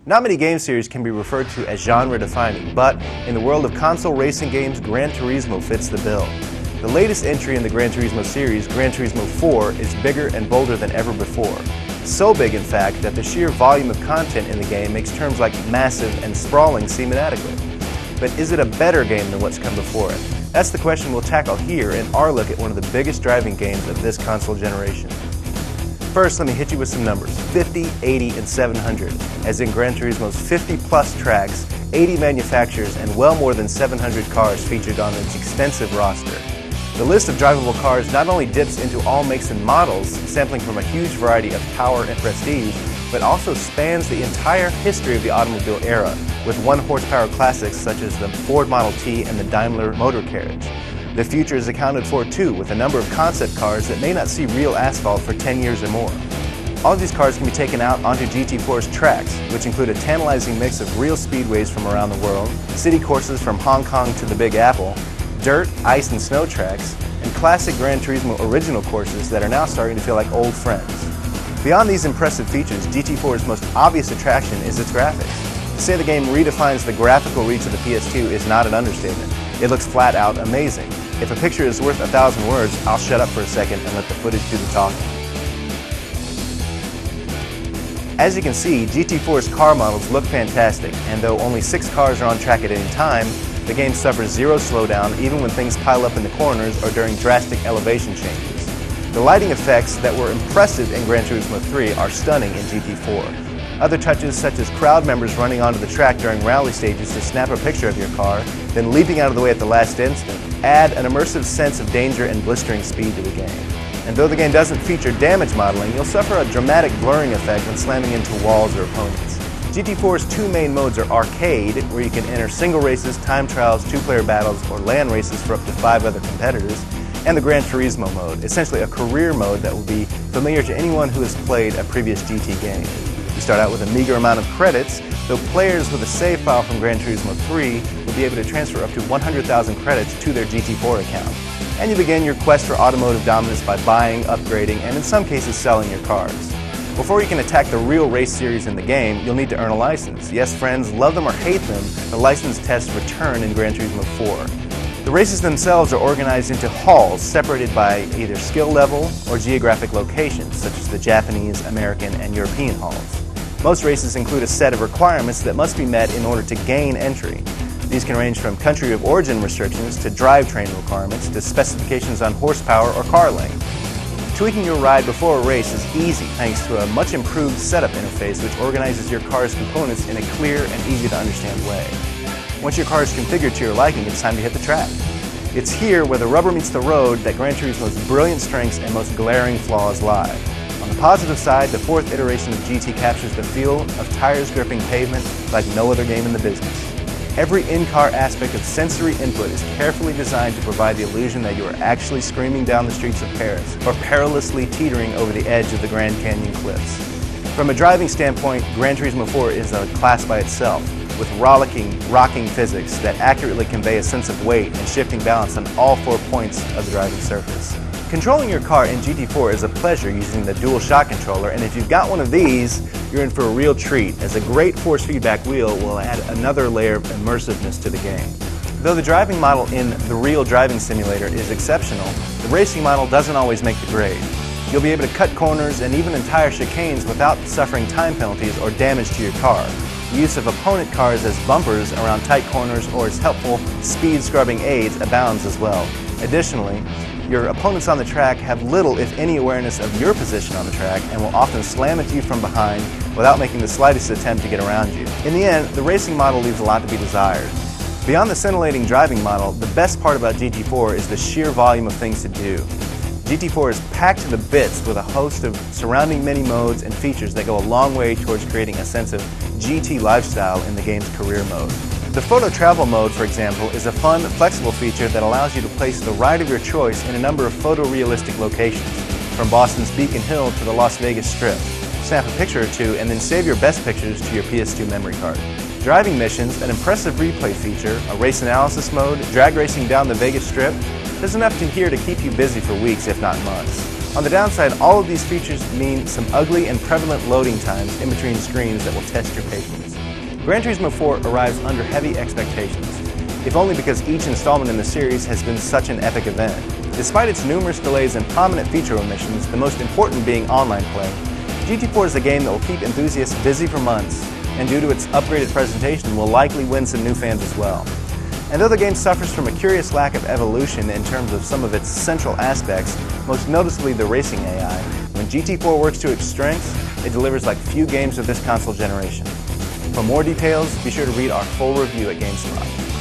Not many game series can be referred to as genre-defining, but in the world of console racing games, Gran Turismo fits the bill. The latest entry in the Gran Turismo series, Gran Turismo 4, is bigger and bolder than ever before. So big, in fact, that the sheer volume of content in the game makes terms like massive and sprawling seem inadequate. But is it a better game than what's come before it? That's the question we'll tackle here in our look at one of the biggest driving games of this console generation. First, let me hit you with some numbers: 50, 80, and 700, as in Gran Turismo's 50-plus tracks, 80 manufacturers, and well more than 700 cars featured on its extensive roster. The list of drivable cars not only dips into all makes and models, sampling from a huge variety of power and prestige, but also spans the entire history of the automobile era, with 1-horsepower classics such as the Ford Model T and the Daimler motor carriage. The future is accounted for too, with a number of concept cars that may not see real asphalt for 10 years or more. All of these cars can be taken out onto GT4's tracks, which include a tantalizing mix of real speedways from around the world, city courses from Hong Kong to the Big Apple, dirt, ice, and snow tracks, and classic Gran Turismo original courses that are now starting to feel like old friends. Beyond these impressive features, GT4's most obvious attraction is its graphics. To say the game redefines the graphical reach of the PS2 is not an understatement. It looks flat out amazing. If a picture is worth 1,000 words, I'll shut up for a second and let the footage do the talking. As you can see, GT4's car models look fantastic, and though only 6 cars are on track at any time, the game suffers zero slowdown even when things pile up in the corners or during drastic elevation changes. The lighting effects that were impressive in Gran Turismo 3 are stunning in GT4. Other touches, such as crowd members running onto the track during rally stages to snap a picture of your car, then leaping out of the way at the last instant, add an immersive sense of danger and blistering speed to the game. And though the game doesn't feature damage modeling, you'll suffer a dramatic blurring effect when slamming into walls or opponents. GT4's 2 main modes are Arcade, where you can enter single races, time trials, 2-player battles, or LAN races for up to 5 other competitors, and the Gran Turismo mode, essentially a career mode that will be familiar to anyone who has played a previous GT game. You start out with a meager amount of credits, though players with a save file from Gran Turismo 3 will be able to transfer up to 100,000 credits to their GT4 account. And you begin your quest for automotive dominance by buying, upgrading, and in some cases selling your cars. Before you can attack the real race series in the game, you'll need to earn a license. Yes, friends, love them or hate them, the license tests return in Gran Turismo 4. The races themselves are organized into halls separated by either skill level or geographic locations, such as the Japanese, American, and European halls. Most races include a set of requirements that must be met in order to gain entry. These can range from country of origin restrictions to drivetrain requirements to specifications on horsepower or car length. Tweaking your ride before a race is easy thanks to a much improved setup interface which organizes your car's components in a clear and easy to understand way. Once your car is configured to your liking, it's time to hit the track. It's here where the rubber meets the road that Gran Turismo's brilliant strengths and most glaring flaws lie. On the positive side, the 4th iteration of GT captures the feel of tires gripping pavement like no other game in the business. Every in-car aspect of sensory input is carefully designed to provide the illusion that you are actually screaming down the streets of Paris or perilously teetering over the edge of the Grand Canyon cliffs. From a driving standpoint, Gran Turismo 4 is a class by itself, with rollicking, rocking physics that accurately convey a sense of weight and shifting balance on all 4 points of the driving surface. Controlling your car in GT4 is a pleasure using the dual shock controller, and if you've got one of these, you're in for a real treat, as a great force feedback wheel will add another layer of immersiveness to the game. Though the driving model in the real driving simulator is exceptional, the racing model doesn't always make the grade. You'll be able to cut corners and even entire chicanes without suffering time penalties or damage to your car. The use of opponent cars as bumpers around tight corners or as helpful speed-scrubbing aids abounds as well. Additionally, your opponents on the track have little, if any, awareness of your position on the track and will often slam into you from behind without making the slightest attempt to get around you. In the end, the racing model leaves a lot to be desired. Beyond the scintillating driving model, the best part about GT4 is the sheer volume of things to do. GT4 is packed to the bits with a host of surrounding mini modes and features that go a long way towards creating a sense of GT lifestyle in the game's career mode. The photo travel mode, for example, is a fun, flexible feature that allows you to place the ride of your choice in a number of photorealistic locations, from Boston's Beacon Hill to the Las Vegas Strip. Snap a picture or two and then save your best pictures to your PS2 memory card. Driving missions, an impressive replay feature, a race analysis mode, drag racing down the Vegas Strip, there's enough to here to keep you busy for weeks, if not months. On the downside, all of these features mean some ugly and prevalent loading times in between screens that will test your patience. Gran Turismo 4 arrives under heavy expectations, if only because each installment in the series has been such an epic event. Despite its numerous delays and prominent feature omissions, the most important being online play, GT4 is a game that will keep enthusiasts busy for months, and due to its upgraded presentation will likely win some new fans as well. And though the game suffers from a curious lack of evolution in terms of some of its central aspects, most noticeably the racing AI, when GT4 works to its strengths, it delivers like few games of this console generation. For more details, be sure to read our full review at GameSpot.